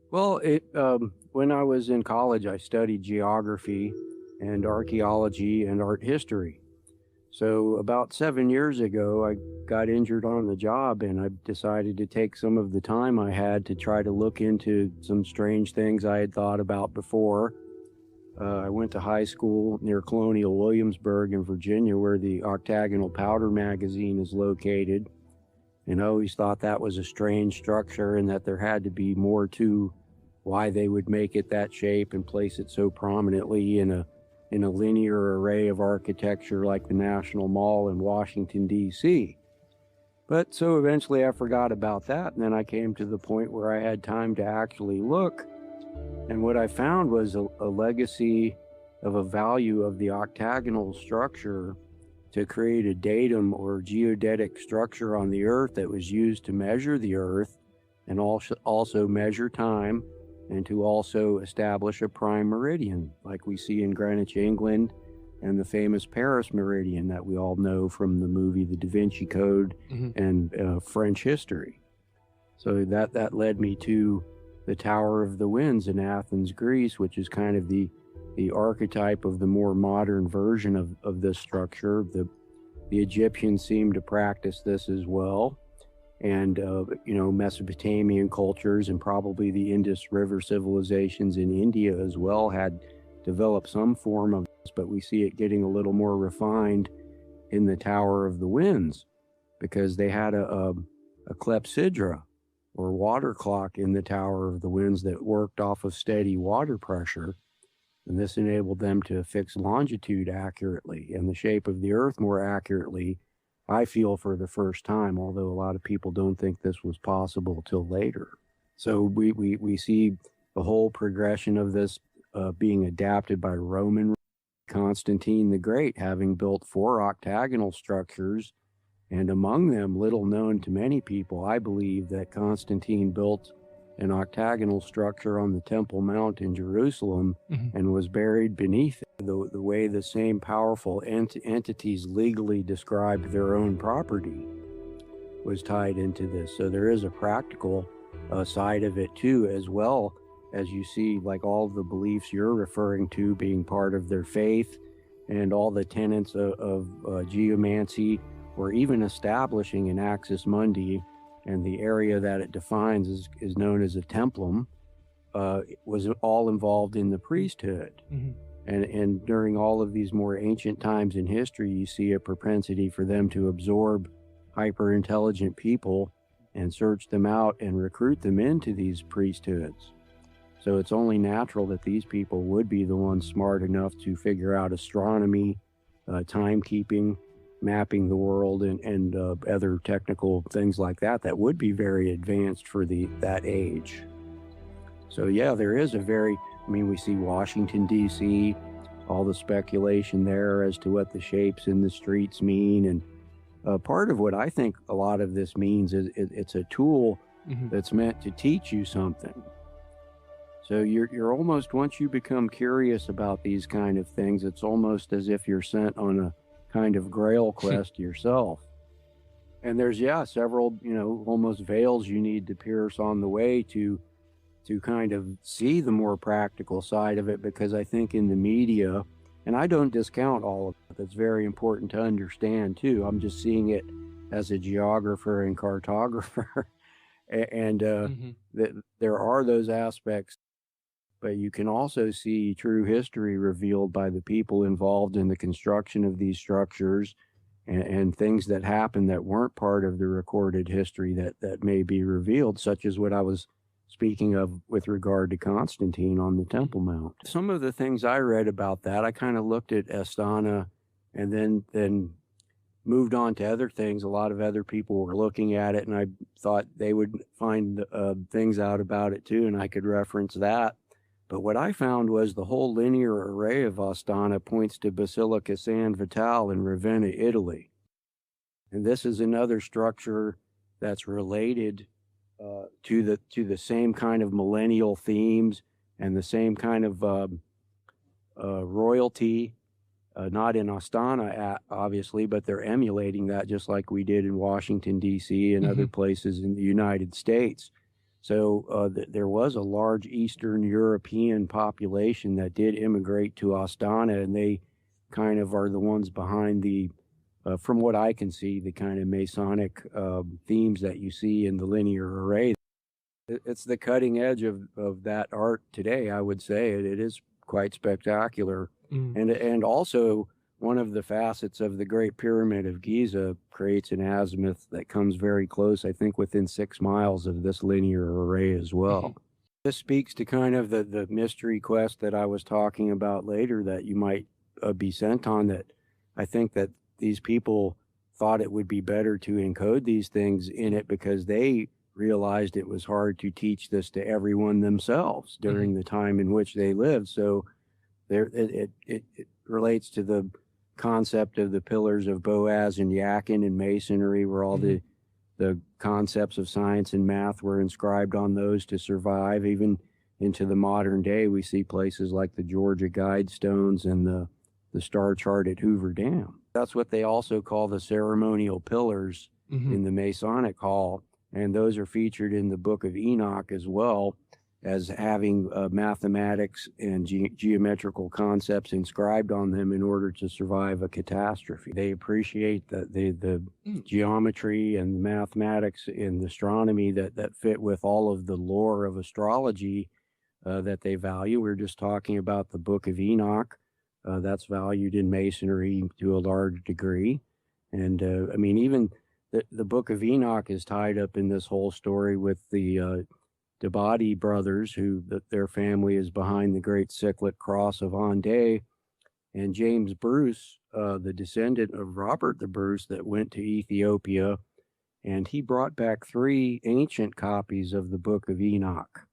Well, when I was in college, I studied geography and archaeology and art history. So about 7 years ago, I got injured on the job, and I decided to take some of the time I had to try to look into some strange things I had thought about before. I went to high school near Colonial Williamsburg in Virginia, where the octagonal powder magazine is located. And I always thought that was a strange structure and that there had to be more to why they would make it that shape and place it so prominently in a linear array of architecture like the National Mall in Washington, D.C. But so eventually I forgot about that, and then I came to the point where I had time to actually look. And what I found was a legacy of a value of the octagonal structure to create a datum or geodetic structure on the Earth that was used to measure the Earth and also measure time, and to also establish a prime meridian, like we see in Greenwich, England, and the famous Paris meridian that we all know from the movie The Da Vinci Code and French history. So that led me to the Tower of the Winds in Athens, Greece, which is kind of the archetype of the more modern version of this structure. The Egyptians seem to practice this as well. And, Mesopotamian cultures and probably the Indus River civilizations in India as well had developed some form of this, but we see it getting a little more refined in the Tower of the Winds because they had a clepsydra or water clock in the Tower of the Winds that worked off of steady water pressure. And this enabled them to fix longitude accurately and the shape of the Earth more accurately, I feel, for the first time, although a lot of people don't think this was possible till later. So we see the whole progression of this being adapted by Roman Constantine the Great, having built 4 octagonal structures, and among them, little known to many people, I believe that Constantine built an octagonal structure on the Temple Mount in Jerusalem and was buried beneath it. The way the same powerful entities legally described their own property was tied into this. So there is a practical side of it too, as well as you see, like all the beliefs you're referring to being part of their faith and all the tenets of geomancy, or even establishing an Axis Mundi, and the area that it defines is known as a templum, was all involved in the priesthood. And during all of these more ancient times in history, you see a propensity for them to absorb hyper-intelligent people and search them out and recruit them into these priesthoods. So it's only natural that these people would be the ones smart enough to figure out astronomy, timekeeping, mapping the world, and other technical things like that would be very advanced for that age. So yeah, there is we see Washington, D.C., all the speculation there as to what the shapes in the streets mean. And part of what I think a lot of this means is it's a tool that's meant to teach you something. So you're almost, once you become curious about these kind of things, it's almost as if you're sent on a kind of grail quest yourself. And there's several almost veils you need to pierce on the way to kind of see the more practical side of it, because I think in the media, and I don't discount all of it, that's very important to understand too. I'm just seeing it as a geographer and cartographer and that there are those aspects, but you can also see true history revealed by the people involved in the construction of these structures, and things that happened that weren't part of the recorded history that may be revealed, such as what I was speaking of with regard to Constantine on the Temple Mount. Some of the things I read about that, I kind of looked at Astana and then moved on to other things. A lot of other people were looking at it, and I thought they would find things out about it too, and I could reference that. But what I found was the whole linear array of Astana points to Basilica San Vitale in Ravenna, Italy. And this is another structure that's related to the same kind of millennial themes and the same kind of royalty, not in Astana, obviously, but they're emulating that just like we did in Washington, D.C. and other places in the United States. So there was a large Eastern European population that did immigrate to Astana, and they kind of are the ones behind the, from what I can see, the kind of Masonic themes that you see in the linear array. It's the cutting edge of that art today, I would say. It is quite spectacular. And also, one of the facets of the Great Pyramid of Giza creates an azimuth that comes very close, I think, within 6 miles of this linear array as well. This speaks to kind of the mystery quest that I was talking about later that you might be sent on, that I think that these people thought it would be better to encode these things in it because they realized it was hard to teach this to everyone themselves during the time in which they lived. So there, it relates to the concept of the pillars of Boaz and Yakin in masonry, where all the concepts of science and math were inscribed on those to survive. Even into the modern day, we see places like the Georgia Guidestones and the star chart at Hoover Dam. That's what they also call the ceremonial pillars in the Masonic Hall, and those are featured in the Book of Enoch as well, as having mathematics and geometrical concepts inscribed on them in order to survive a catastrophe. They appreciate the geometry and the mathematics and astronomy that fit with all of the lore of astrology that they value. We're just talking about the Book of Enoch. That's valued in masonry to a large degree. And I mean, even the Book of Enoch is tied up in this whole story with the Decoded brothers, who their family is behind the great cyclic cross of Andé, and James Bruce, the descendant of Robert the Bruce that went to Ethiopia, and he brought back 3 ancient copies of the Book of Enoch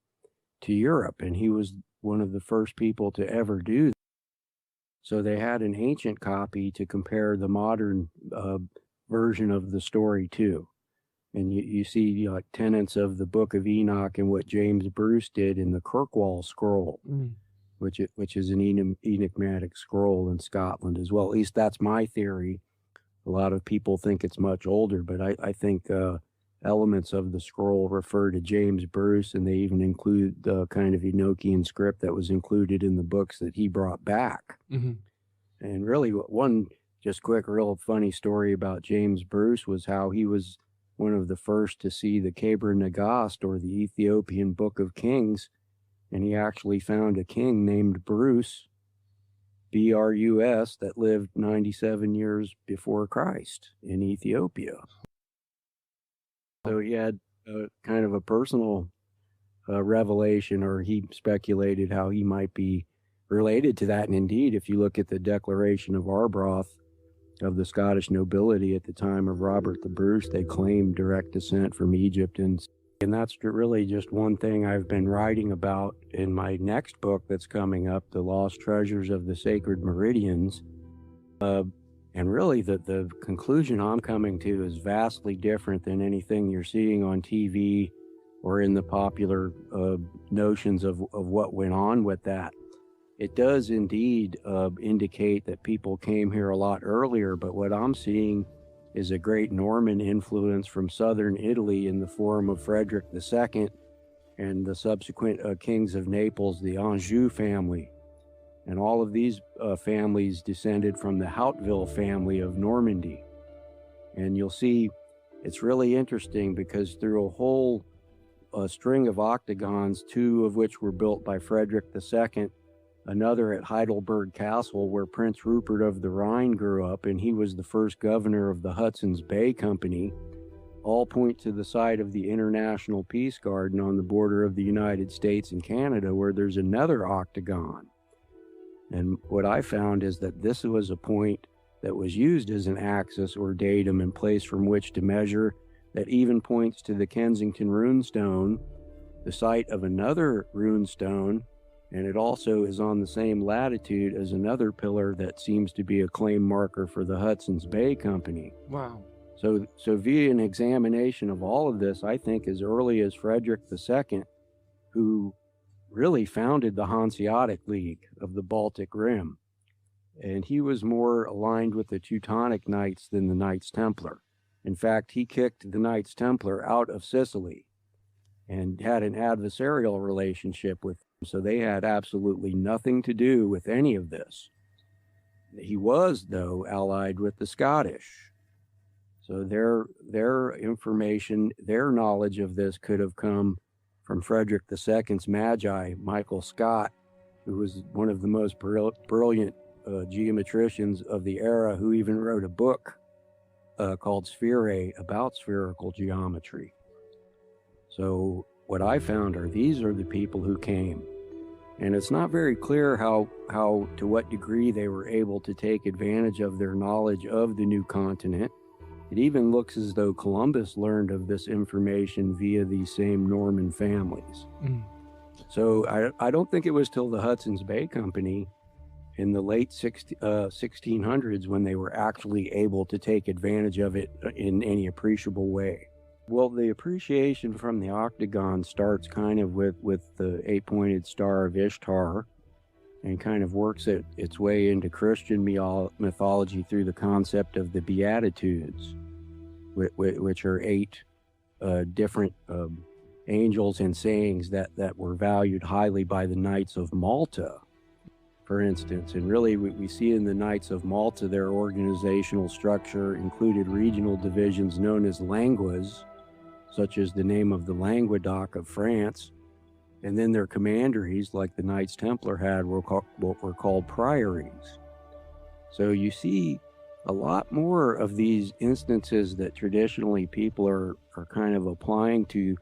to Europe, and he was one of the first people to ever do that. So they had an ancient copy to compare the modern version of the story to. And you see like tenets of the Book of Enoch and what James Bruce did in the Kirkwall scroll, which is an enigmatic scroll in Scotland as well. At least that's my theory. A lot of people think it's much older, but I think elements of the scroll refer to James Bruce, and they even include the kind of Enochian script that was included in the books that he brought back. And really, one just quick, real funny story about James Bruce was how he was one of the first to see the Keber Nagast, or the Ethiopian Book of Kings, and he actually found a king named Bruce, B-R-U-S, that lived 97 years before Christ in Ethiopia. So he had kind of a personal revelation, or he speculated how he might be related to that. And indeed, if you look at the Declaration of Arbroath of the Scottish nobility at the time of Robert the Bruce, they claimed direct descent from Egypt. And that's really just one thing I've been writing about in my next book that's coming up, The Lost Treasures of the Sacred Meridians. And really, the conclusion I'm coming to is vastly different than anything you're seeing on TV or in the popular notions of what went on with that. It does indeed indicate that people came here a lot earlier, but what I'm seeing is a great Norman influence from southern Italy in the form of Frederick II and the subsequent kings of Naples, the Anjou family. And all of these families descended from the Hauteville family of Normandy. And you'll see it's really interesting because through a whole string of octagons, 2 of which were built by Frederick II, another at Heidelberg Castle, where Prince Rupert of the Rhine grew up, and he was the first governor of the Hudson's Bay Company, all point to the site of the International Peace Garden on the border of the United States and Canada, where there's another octagon. And what I found is that this was a point that was used as an axis or datum and place from which to measure, that even points to the Kensington runestone, the site of another runestone, and it also is on the same latitude as another pillar that seems to be a claim marker for the Hudson's Bay Company. Wow. So via an examination of all of this, I think as early as Frederick II, who really founded the Hanseatic League of the Baltic Rim, and he was more aligned with the Teutonic Knights than the Knights Templar. In fact, he kicked the Knights Templar out of Sicily. and had an adversarial relationship with them. So they had absolutely nothing to do with any of this. He was, though, allied with the Scottish. So their information, their knowledge of this could have come from Frederick II's Magi, Michael Scott, who was one of the most brilliant geometricians of the era, who even wrote a book called Spherae about spherical geometry. So what I found are these are the people who came. And it's not very clear how to what degree they were able to take advantage of their knowledge of the new continent. It even looks as though Columbus learned of this information via these same Norman families. So I don't think it was till the Hudson's Bay Company in the late 1600s when they were actually able to take advantage of it in any appreciable way. Well, the appreciation from the octagon starts kind of with the eight-pointed star of Ishtar, and kind of works its way into Christian mythology through the concept of the Beatitudes, which are eight different angels and sayings that were valued highly by the Knights of Malta, for instance. And really, we see in the Knights of Malta, their organizational structure included regional divisions known as languas, such as the name of the Languedoc of France, and then their commanderies, like the Knights Templar had, what were called priories. So you see a lot more of these instances that traditionally people are kind of applying to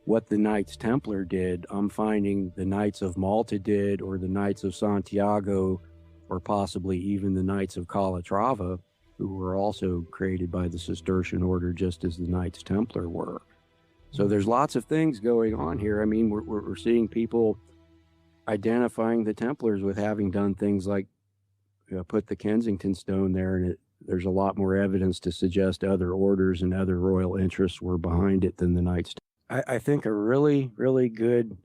what the Knights Templar did. I'm finding the Knights of Malta did, or the Knights of Santiago, or possibly even the Knights of Calatrava, who were also created by the Cistercian order just as the Knights Templar were. So there's lots of things going on here. I mean, we're seeing people identifying the Templars with having done things like put the Kensington stone there, and there's a lot more evidence to suggest other orders and other royal interests were behind it than the Knights. I think a really, really good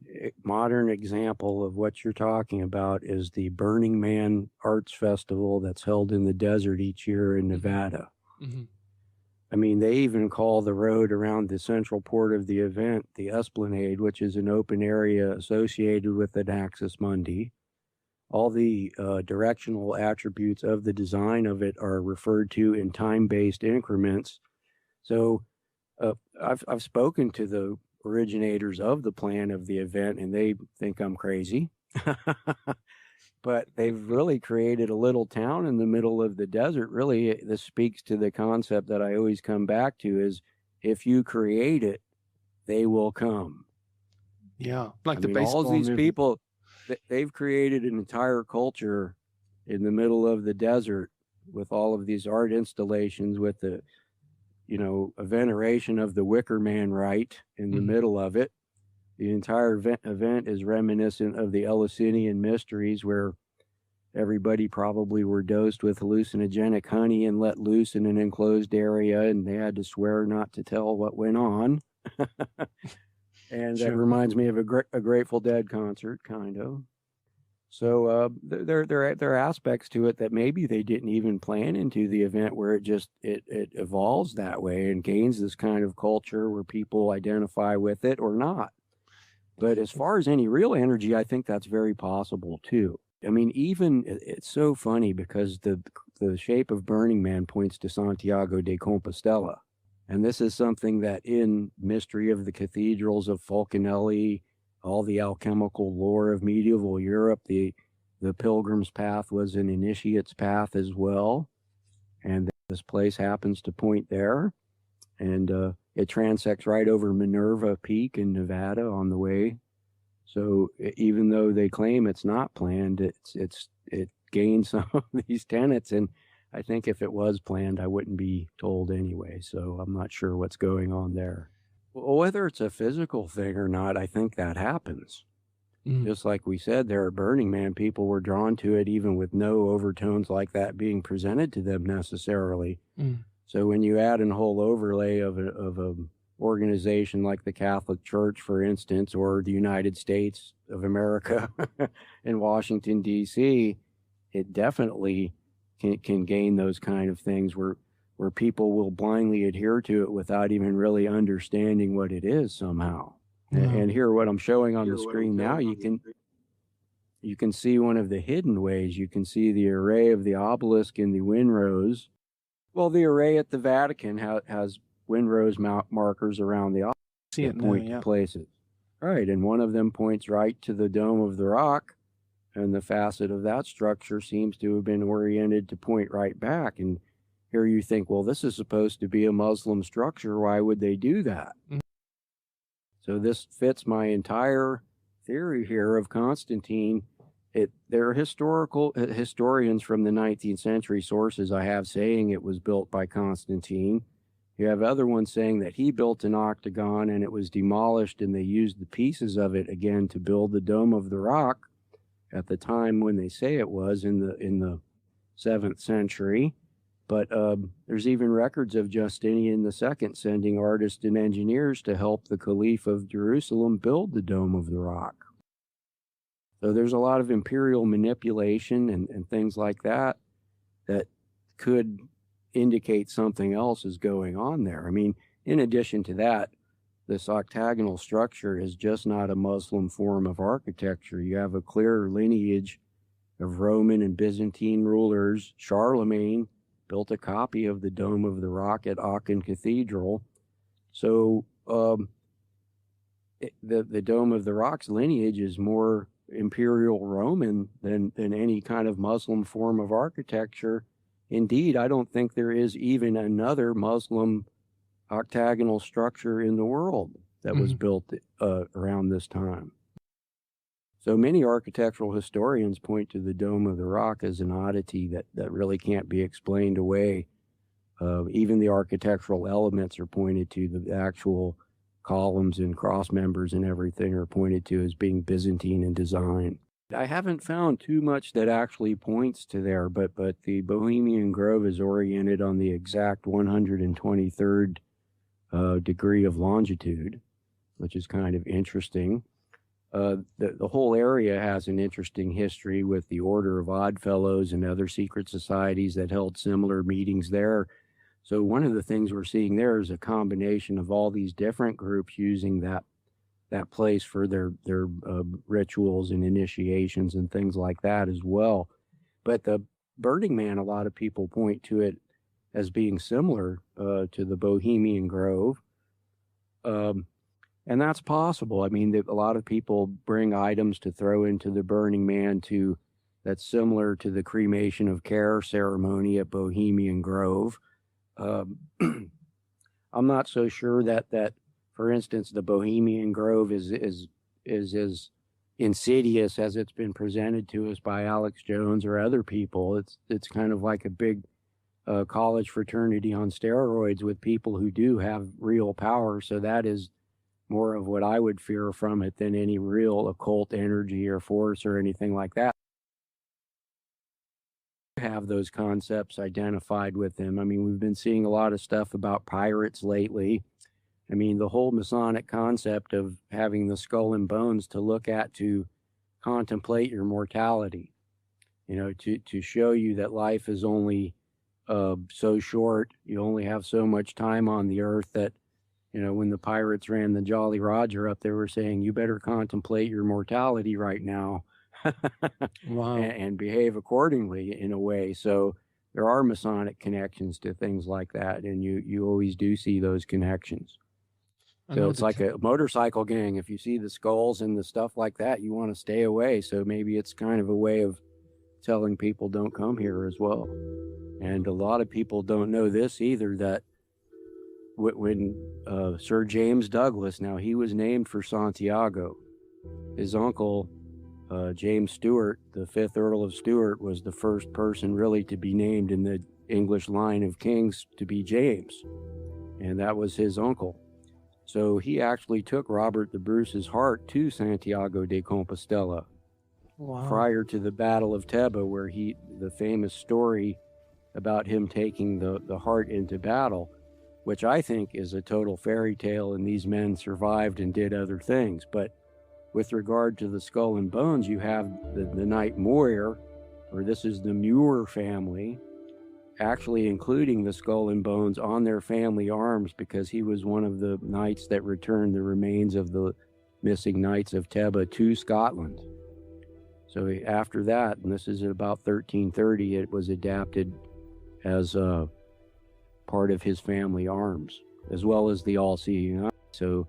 modern example of what you're talking about is the Burning Man Arts Festival that's held in the desert each year in Nevada. Mm-hmm. I mean, they even call the road around the central port of the event the Esplanade, which is an open area associated with an Axis Mundi. All the directional attributes of the design of it are referred to in time-based increments. So I've spoken to the originators of the plan of the event, and they think I'm crazy. But they've really created a little town in the middle of the desert. Really, this speaks to the concept that I always come back to is if you create it, they will come. Yeah, like the baseball. All these people, they've created an entire culture in the middle of the desert with all of these art installations with the, a veneration of the Wicker Man rite in the middle of it. The entire event is reminiscent of the Eleusinian mysteries, where everybody probably were dosed with hallucinogenic honey and let loose in an enclosed area, and they had to swear not to tell what went on. And that reminds me of a Grateful Dead concert, kind of. So there are aspects to it that maybe they didn't even plan into the event, where it evolves that way and gains this kind of culture where people identify with it or not. But as far as any real energy, I think that's very possible too. I mean, even it's so funny because the shape of Burning Man points to Santiago de Compostela. And this is something that in Mystery of the Cathedrals of Fulcanelli, all the alchemical lore of medieval Europe, the Pilgrim's Path was an initiate's path as well. And this place happens to point there. And it transects right over Minerva Peak in Nevada on the way. So even though they claim it's not planned, it gains some of these tenets. And I think if it was planned, I wouldn't be told anyway. So I'm not sure what's going on there. Well, whether it's a physical thing or not, I think that happens. Just like we said, there at Burning Man, people were drawn to it even with no overtones like that being presented to them necessarily. So when you add a whole overlay of a organization like the Catholic Church, for instance, or the United States of America in Washington, D.C., it definitely can gain those kind of things where people will blindly adhere to it without even really understanding what it is somehow. And here, what I'm showing on the screen now, you can see one of the hidden ways. You can see the array of the obelisk in the windrows. Well, the array at the Vatican has windrows markers around the obelisk that point to places. Right, and one of them points right to the Dome of the Rock, and the facet of that structure seems to have been oriented to point right back. And here you think, well, this is supposed to be a Muslim structure. Why would they do that? Mm-hmm. So this fits my entire theory here of Constantine. There are historians from the 19th century sources I have saying it was built by Constantine. You have other ones saying that he built an octagon and it was demolished and they used the pieces of it again to build the Dome of the Rock at the time when they say it was in the 7th century. But there's even records of Justinian II sending artists and engineers to help the Caliph of Jerusalem build the Dome of the Rock. So there's a lot of imperial manipulation and things like that that could indicate something else is going on there. I mean, in addition to that, this octagonal structure is just not a Muslim form of architecture. You have a clear lineage of Roman and Byzantine rulers. Charlemagne built a copy of the Dome of the Rock at Aachen Cathedral. So the Dome of the Rock's lineage is more imperial Roman than any kind of Muslim form of architecture. Indeed, I don't think there is even another Muslim octagonal structure in the world that was built around this time. So many architectural historians point to the Dome of the Rock as an oddity that really can't be explained away. Even the architectural elements are pointed to, the actual columns and cross members and everything are pointed to as being Byzantine in design. I haven't found too much that actually points to there, but the Bohemian Grove is oriented on the exact 123rd degree of longitude, which is kind of interesting. The whole area has an interesting history with the Order of Oddfellows and other secret societies that held similar meetings there. So one of the things we're seeing there is a combination of all these different groups using that place for their rituals and initiations and things like that as well. But the Burning Man, a lot of people point to it as being similar to the Bohemian Grove. And that's possible. I mean, a lot of people bring items to throw into the Burning Man that's similar to the cremation of care ceremony at Bohemian Grove. I'm not so sure that for instance, the Bohemian Grove is as insidious as it's been presented to us by Alex Jones or other people. It's kind of like a big college fraternity on steroids with people who do have real power. So that is more of what I would fear from it than any real occult energy or force or anything like that. Have those concepts identified with them. I mean, we've been seeing a lot of stuff about pirates lately. I mean, the whole Masonic concept of having the skull and bones to look at to contemplate your mortality, to show you that life is only so short. You only have so much time on the earth that, when the pirates ran the Jolly Roger up, they were saying, you better contemplate your mortality right now. Wow. and behave accordingly in a way. So there are Masonic connections to things like that, and you always do see those connections. So it's like a motorcycle gang. If you see the skulls and the stuff like that, you want to stay away. So maybe it's kind of a way of telling people don't come here as well. And a lot of people don't know this either, that when Sir James Douglas, now he was named for Santiago, his uncle, James Stuart, the 5th Earl of Stuart, was the first person really to be named in the English line of kings to be James. And that was his uncle. So he actually took Robert the Bruce's heart to Santiago de Compostela. Wow. Prior to the Battle of Teba, where the famous story about him taking the heart into battle, which I think is a total fairy tale, and these men survived and did other things. But with regard to the skull and bones, you have the Knight Moir, or this is the Muir family, actually including the skull and bones on their family arms, because he was one of the knights that returned the remains of the missing knights of Teba to Scotland. So after that, and this is at about 1330, it was adapted as a part of his family arms, as well as the all-seeing eye. So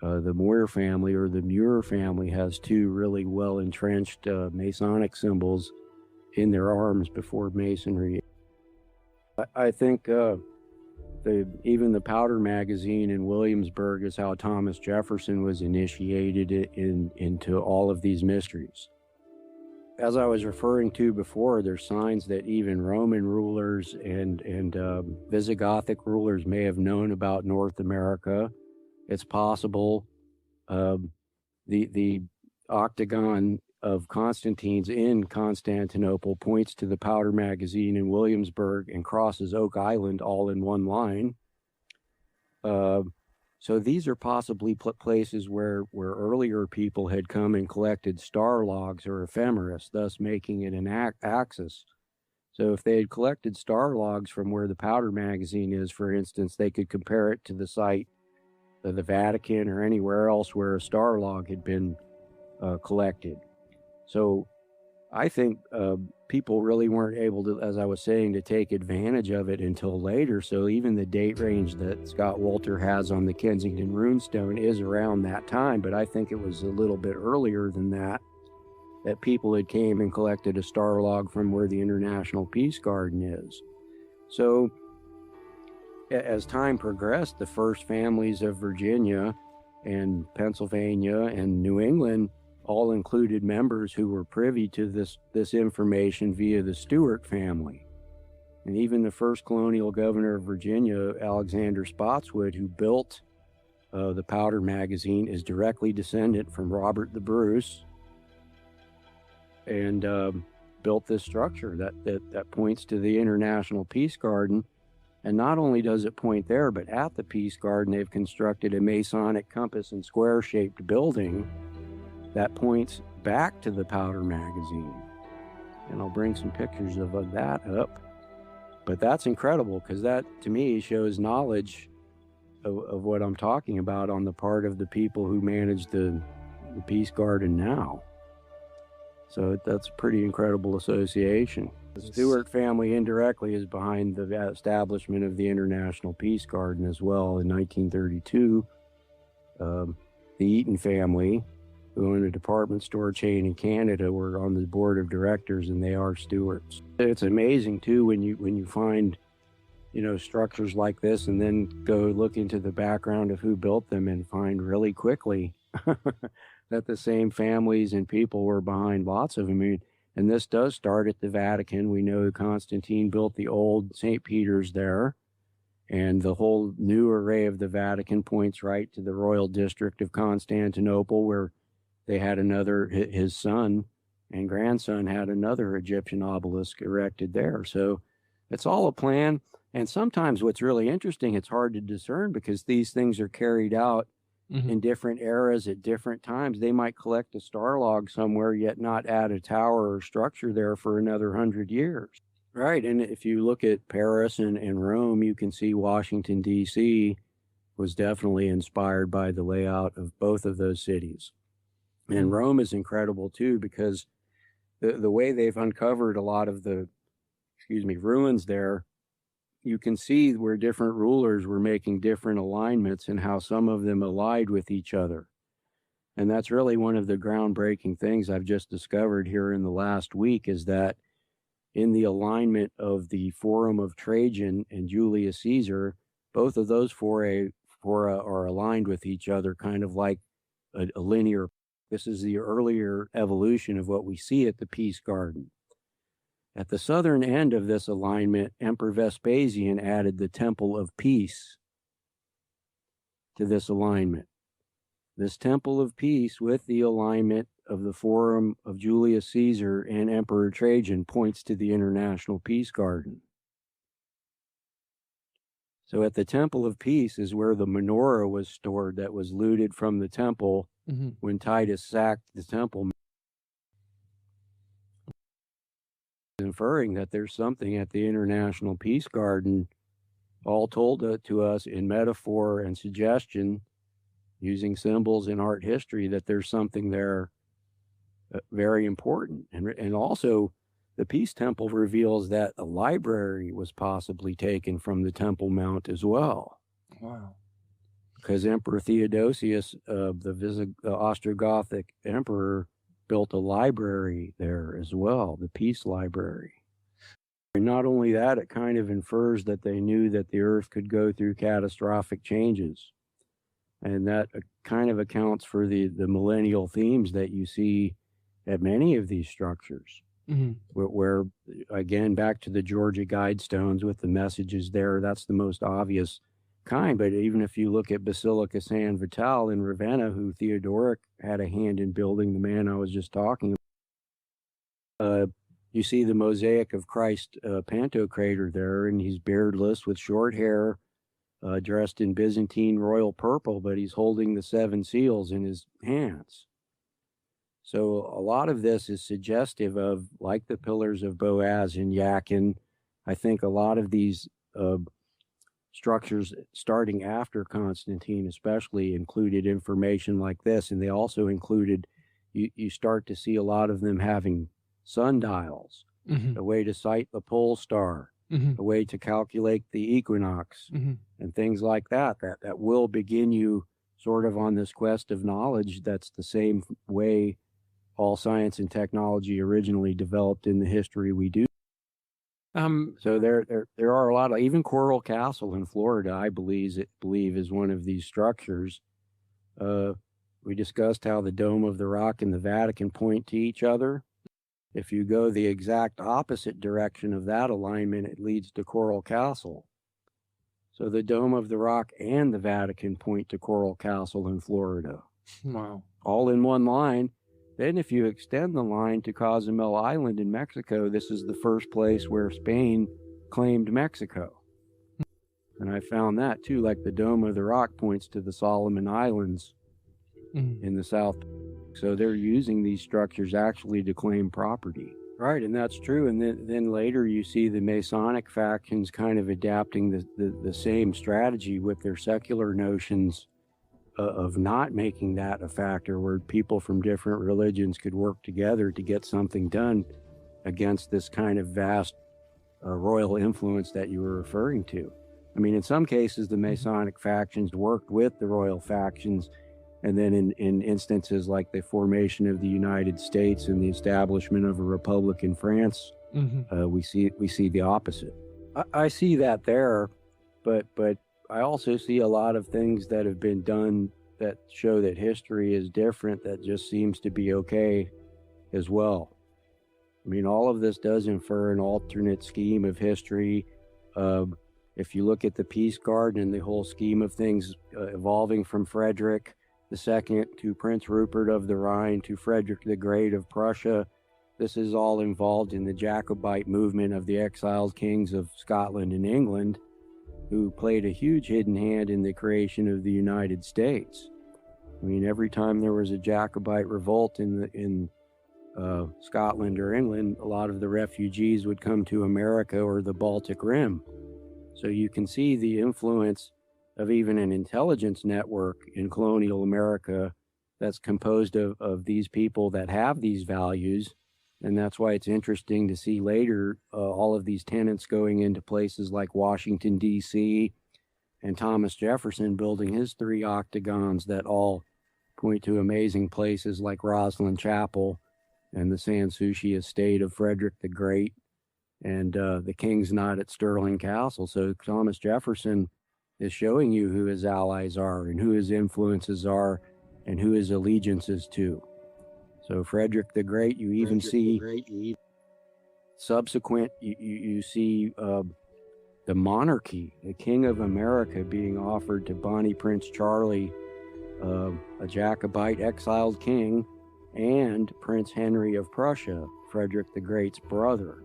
the Moir family, or the Muir family, has two really well-entrenched Masonic symbols in their arms before Masonry. I think even the powder magazine in Williamsburg is how Thomas Jefferson was initiated into all of these mysteries. As I was referring to before, there's signs that even Roman rulers and Visigothic rulers may have known about North America. It's possible the octagon of Constantine's in Constantinople points to the powder magazine in Williamsburg and crosses Oak Island all in one line. So these are possibly places where earlier people had come and collected star logs or ephemeris, thus making it an axis. So if they had collected star logs from where the powder magazine is, for instance, they could compare it to the site of the Vatican or anywhere else where a star log had been collected. So I think people really weren't able to, as I was saying, to take advantage of it until later. So even the date range that Scott Wolter has on the Kensington runestone is around that time, but I think it was a little bit earlier than that people had came and collected a star log from where the International Peace Garden is. So as time progressed, the first families of Virginia and Pennsylvania and New England all included members who were privy to this information via the Stuart family. And even the first colonial governor of Virginia, Alexander Spotswood, who built the powder magazine, is directly descendant from Robert the Bruce, and built this structure that points to the International Peace Garden. And not only does it point there, but at the Peace Garden, they've constructed a Masonic compass and square-shaped building that points back to the powder magazine. And I'll bring some pictures of that up. But that's incredible, because that, to me, shows knowledge of what I'm talking about on the part of the people who manage the Peace Garden now. So that's a pretty incredible association. The Stuart family indirectly is behind the establishment of the International Peace Garden as well in 1932. The Eaton family, who owned a department store chain in Canada, were on the board of directors, and they are Stuarts. It's amazing too when you find, structures like this, and then go look into the background of who built them and find really quickly that the same families and people were behind lots of them. And this does start at the Vatican. We know Constantine built the old St. Peter's there, and the whole new array of the Vatican points right to the royal district of Constantinople, where they had his son and grandson had another Egyptian obelisk erected there. So it's all a plan. And sometimes what's really interesting, it's hard to discern because these things are carried out in different eras at different times. They might collect a star log somewhere, yet not add a tower or structure there for another 100 years. Right. And if you look at Paris and Rome, you can see Washington, D.C. was definitely inspired by the layout of both of those cities. And Rome is incredible too, because the way they've uncovered a lot of the, ruins there, you can see where different rulers were making different alignments and how some of them allied with each other. And that's really one of the groundbreaking things I've just discovered here in the last week, is that in the alignment of the Forum of Trajan and Julius Caesar, both of those fora are aligned with each other, kind of like a linear. This is the earlier evolution of what we see at the Peace Garden. At the southern end of this alignment, Emperor Vespasian added the Temple of Peace to this alignment. This Temple of Peace, with the alignment of the Forum of Julius Caesar and Emperor Trajan, points to the International Peace Garden. So at the Temple of Peace is where the menorah was stored that was looted from the temple when Titus sacked the temple, inferring that there's something at the International Peace Garden, all told to us in metaphor and suggestion, using symbols in art history, that there's something there very important. And also, the Peace Temple reveals that a library was possibly taken from the Temple Mount as well. Wow. Because Emperor Theodosius, the Ostrogothic emperor, built a library there as well, the Peace Library. And not only that, it kind of infers that they knew that the Earth could go through catastrophic changes. And that kind of accounts for the millennial themes that you see at many of these structures. Mm-hmm. Where, again, back to the Georgia Guidestones with the messages there, that's the most obvious kind. But even if you look at Basilica San Vital in Ravenna, who Theodoric had a hand in building, the man I was just talking about, you see the mosaic of Christ Pantocrator there, and he's beardless with short hair, dressed in Byzantine royal purple, but he's holding the 7 seals in his hands. So a lot of this is suggestive of, like the Pillars of Boaz in Yakin, I think a lot of these structures starting after Constantine especially included information like this, and they also included, you start to see a lot of them having sundials, mm-hmm. a way to sight the pole star, mm-hmm. a way to calculate the equinox, mm-hmm. and things like that will begin you sort of on this quest of knowledge. That's the same way all science and technology originally developed in the history we do. So there are a lot of, even Coral Castle in Florida, I believe is one of these structures. We discussed how the Dome of the Rock and the Vatican point to each other. If you go the exact opposite direction of that alignment, it leads to Coral Castle. So the Dome of the Rock and the Vatican point to Coral Castle in Florida. Wow. All in one line. Then if you extend the line to Cozumel Island in Mexico, this is the first place where Spain claimed Mexico. And I found that too, like the Dome of the Rock points to the Solomon Islands in the south. So they're using these structures actually to claim property. Right, and that's true. And then later you see the Masonic factions kind of adapting the same strategy with their secular notions of not making that a factor, where people from different religions could work together to get something done against this kind of vast royal influence that you were referring to. I mean, in some cases, the Masonic factions worked with the royal factions, and then in instances like the formation of the United States and the establishment of a republic in France, we see the opposite. I see that there, but I also see a lot of things that have been done that show that history is different, that just seems to be okay as well. I mean, all of this does infer an alternate scheme of history. If you look at the Peace Garden and the whole scheme of things evolving from Frederick II to Prince Rupert of the Rhine to Frederick the Great of Prussia, this is all involved in the Jacobite movement of the exiled kings of Scotland and England, who played a huge hidden hand in the creation of the United States. I mean, every time there was a Jacobite revolt in Scotland or England, a lot of the refugees would come to America or the Baltic Rim. So you can see the influence of even an intelligence network in colonial America that's composed of these people that have these values. And that's why it's interesting to see later all of these tenants going into places like Washington, D.C., and Thomas Jefferson building his 3 octagons that all point to amazing places like Roslyn Chapel and the Sans Souci estate of Frederick the Great and the King's Knot at Stirling Castle. So Thomas Jefferson is showing you who his allies are and who his influences are and who his allegiances to. So Frederick the Great, you even see subsequent, you see the monarchy, the King of America, being offered to Bonnie Prince Charlie, a Jacobite exiled king, and Prince Henry of Prussia, Frederick the Great's brother.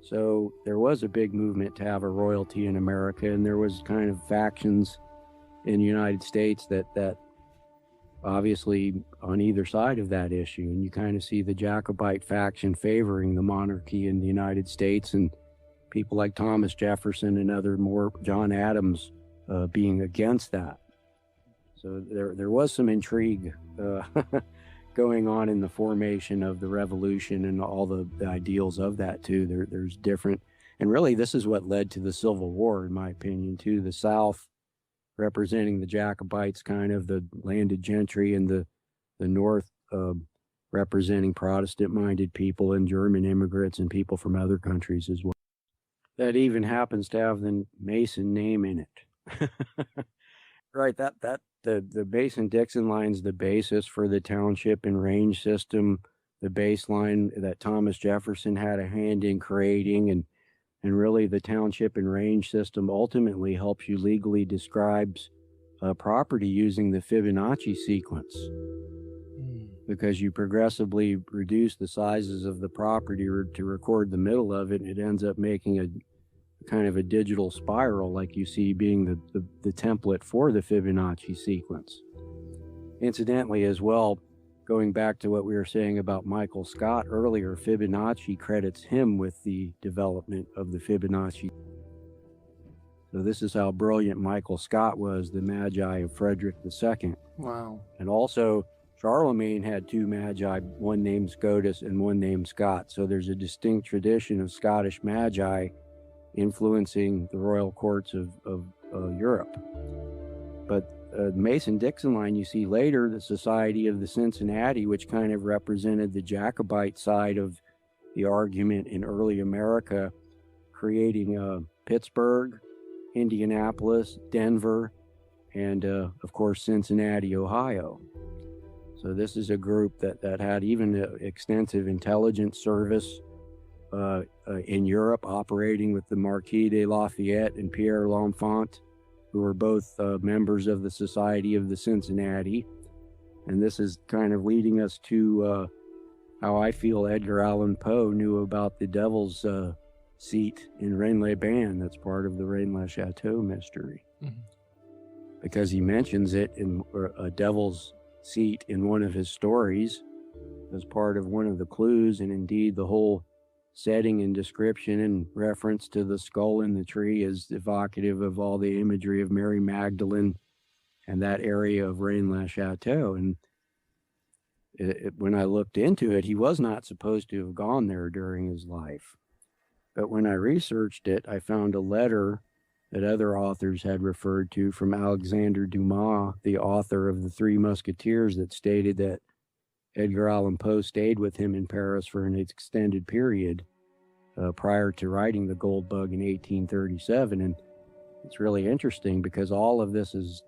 So there was a big movement to have a royalty in America, and there was kind of factions in the United States that obviously on either side of that issue. And you kind of see the Jacobite faction favoring the monarchy in the United States, and people like Thomas Jefferson and John Adams being against that. So there was some intrigue going on in the formation of the revolution and all the ideals of that too. There's different, and really this is what led to the Civil War, in my opinion, too. The South representing the Jacobites, kind of the landed gentry, and the North representing Protestant-minded people and German immigrants and people from other countries as well. That even happens to have the Mason name in it. Right, the Mason-Dixon line's the basis for the township and range system, the baseline that Thomas Jefferson had a hand in creating, and really the township and range system ultimately helps you legally describes property using the Fibonacci sequence, because you progressively reduce the sizes of the property to record the middle of it, and it ends up making a kind of a digital spiral, like you see being the template for the Fibonacci sequence. Incidentally, as well, going back to what we were saying about Michael Scott earlier, Fibonacci credits him with the development of the Fibonacci. So this is how brilliant Michael Scott was, the Magi of Frederick II. Wow. And also, Charlemagne had two Magi, one named Scotus and one named Scott. So there's a distinct tradition of Scottish Magi influencing the royal courts of Europe. But Mason-Dixon line, you see later, the Society of the Cincinnati, which kind of represented the Jacobite side of the argument in early America, creating Pittsburgh, Indianapolis, Denver, and of course Cincinnati, Ohio. So this is a group that had even extensive intelligence service in Europe, operating with the Marquis de Lafayette and Pierre L'Enfant, who were both members of the Society of the Cincinnati. And this is kind of leading us to how I feel Edgar Allan Poe knew about the Devil's Seat in Rennes-les-Bains. That's part of the Rennes-le-Château mystery. Mm-hmm. Because he mentions it in a Devil's Seat in one of his stories as part of one of the clues, and indeed the whole setting and description and reference to the skull in the tree is evocative of all the imagery of Mary Magdalene and that area of Rennes-le-Château. And when I looked into it, he was not supposed to have gone there during his life. But when I researched it, I found a letter that other authors had referred to from Alexander Dumas, the author of The Three Musketeers, that stated that Edgar Allan Poe stayed with him in Paris for an extended period prior to writing The Gold Bug in 1837. And it's really interesting because all of this is,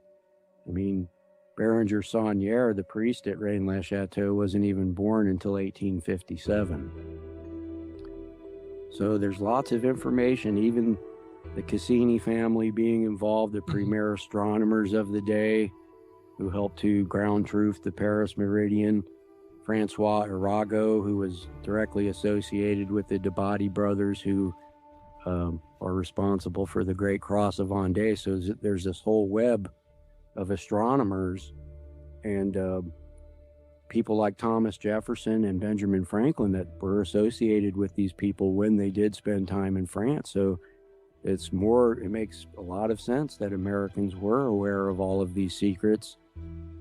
Berenger Saunière, the priest at Rennes-le-Château, wasn't even born until 1857. So there's lots of information, even the Cassini family being involved, the premier astronomers of the day who helped to ground truth the Paris meridian, Francois Arago, who was directly associated with the Debati brothers, who are responsible for the Great Cross of Vendée. So there's this whole web of astronomers and people like Thomas Jefferson and Benjamin Franklin that were associated with these people when they did spend time in France. So it makes a lot of sense that Americans were aware of all of these secrets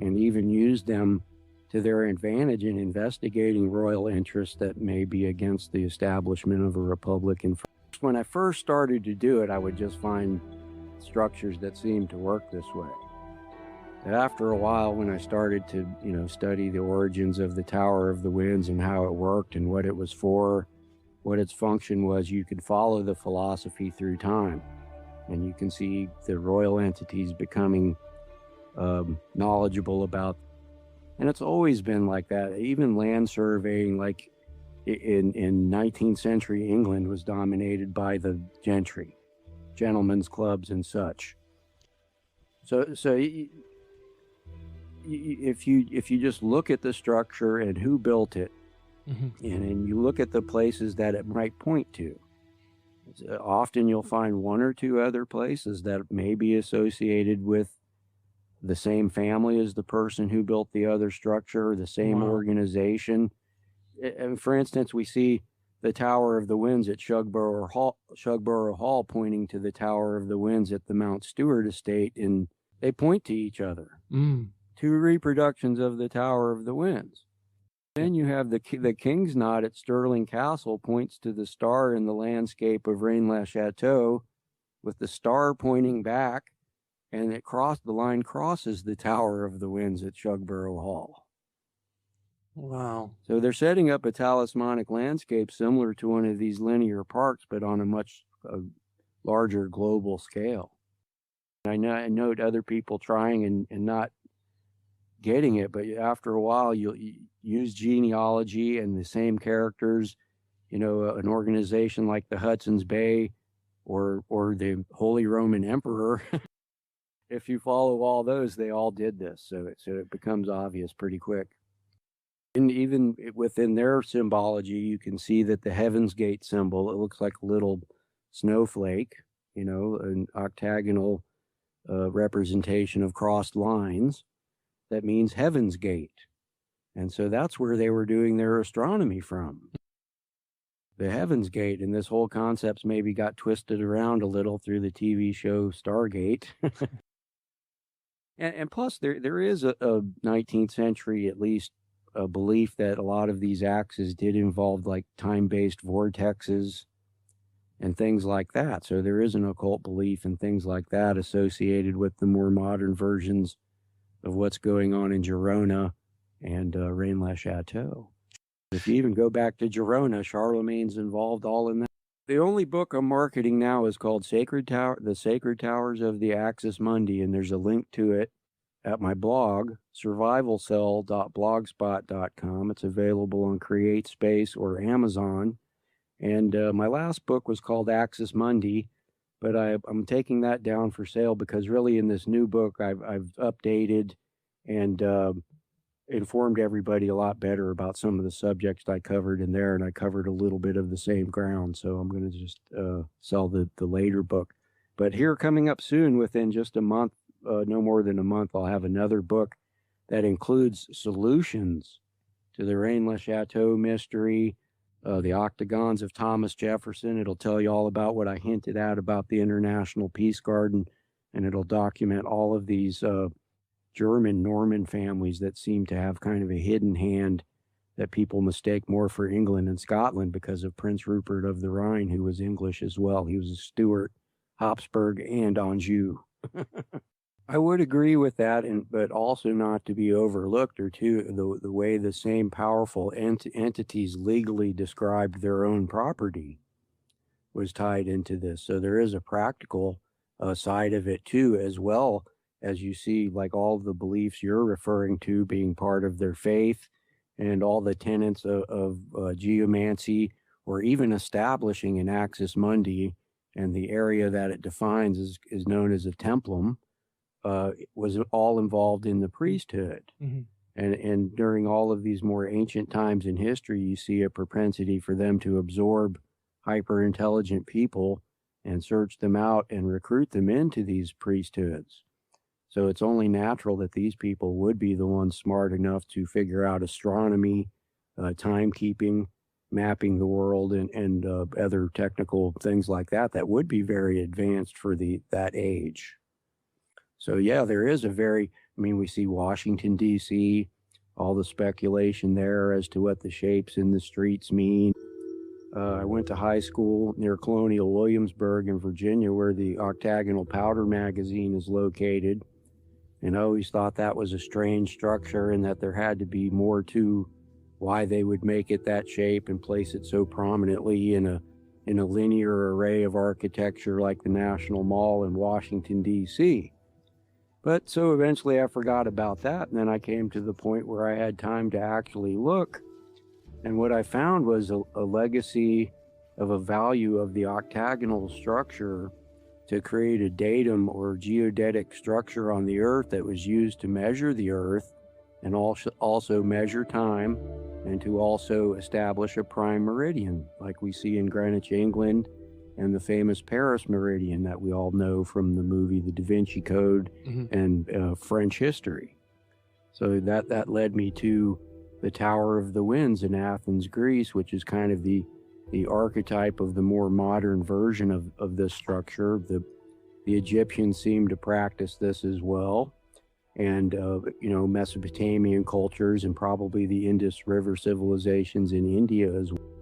and even used them to their advantage in investigating royal interests that may be against the establishment of a republic in France. When I first started to do it, I would just find structures that seemed to work this way. After a while, when I started to, study the origins of the Tower of the Winds and how it worked and what it was for, what its function was, you could follow the philosophy through time. And you can see the royal entities becoming knowledgeable about. And it's always been like that. Even land surveying, like in 19th century England, was dominated by the gentry, gentlemen's clubs and such. So if you just look at the structure and who built it, and you look at the places that it might point to, often you'll find one or two other places that may be associated with the same family as the person who built the other structure, or the same organization. And for instance, we see the Tower of the Winds at Shugborough Hall pointing to the Tower of the Winds at the Mount Stewart estate in They point to each other. Two reproductions of the Tower of the Winds. Then you have the King's Knot at Stirling Castle points to the star in the landscape of Rennes-le-Château, with the star pointing back, and the line crosses the Tower of the Winds at Shugborough Hall. Wow. So they're setting up a talismanic landscape similar to one of these linear parks, but on a much larger global scale. I note other people trying and not getting it, but after a while you'll use genealogy and the same characters, an organization like the Hudson's Bay or the Holy Roman Emperor. If you follow all those, they all did this, so it becomes obvious pretty quick. And even within their symbology, you can see that the Heaven's Gate symbol, it looks like a little snowflake, an octagonal representation of crossed lines. That means Heaven's Gate. And so that's where they were doing their astronomy from. The Heaven's Gate, and this whole concept maybe got twisted around a little through the TV show Stargate. and plus, there is a 19th century, at least, a belief that a lot of these axes did involve like time-based vortexes and things like that. So there is an occult belief and things like that associated with the more modern versions of what's going on in Girona and Rennes-le-Château. If you even go back to Girona, Charlemagne's involved all in that. The only book I'm marketing now is called The Sacred Towers of the Axis Mundi, and there's a link to it at my blog, survivalcell.blogspot.com. It's available on CreateSpace or Amazon. And my last book was called Axis Mundi, but I'm taking that down for sale because really in this new book, I've updated and informed everybody a lot better about some of the subjects I covered in there, and I covered a little bit of the same ground. So I'm going to just sell the later book. But here coming up soon, within just a month, no more than a month, I'll have another book that includes solutions to the Rennes-le-Château mystery, the octagons of Thomas Jefferson. It'll tell you all about what I hinted at about the International Peace Garden, and it'll document all of these German Norman families that seem to have kind of a hidden hand that people mistake more for England and Scotland because of Prince Rupert of the Rhine, who was English as well. He was a Stuart, Habsburg, and Anjou. I would agree with that, but also not to be overlooked, or the way the same powerful entities legally described their own property was tied into this. So there is a practical side of it too, as well as you see, like all the beliefs you're referring to being part of their faith, and all the tenets of geomancy, or even establishing an Axis Mundi, and the area that it defines is known as a templum. Was all involved in the priesthood. And during all of these more ancient times in history, you see a propensity for them to absorb hyper-intelligent people and search them out and recruit them into these priesthoods. So it's only natural that these people would be the ones smart enough to figure out astronomy, timekeeping, mapping the world, and other technical things like that would be very advanced for that age. So yeah, there is we see Washington, D.C., all the speculation there as to what the shapes in the streets mean. I went to high school near Colonial Williamsburg in Virginia, where the Octagonal Powder Magazine is located. And I always thought that was a strange structure, and that there had to be more to why they would make it that shape and place it so prominently in a linear array of architecture like the National Mall in Washington, D.C. But so eventually I forgot about that, and then I came to the point where I had time to actually look, and what I found was a legacy of a value of the octagonal structure to create a datum or geodetic structure on the Earth that was used to measure the Earth and also measure time, and to also establish a prime meridian like we see in Greenwich, England, and the famous Paris meridian that we all know from the movie The Da Vinci Code and French history. So that led me to the Tower of the Winds in Athens, Greece, which is kind of the archetype of the more modern version of this structure. The Egyptians seem to practice this as well. And, Mesopotamian cultures and probably the Indus River civilizations in India as well.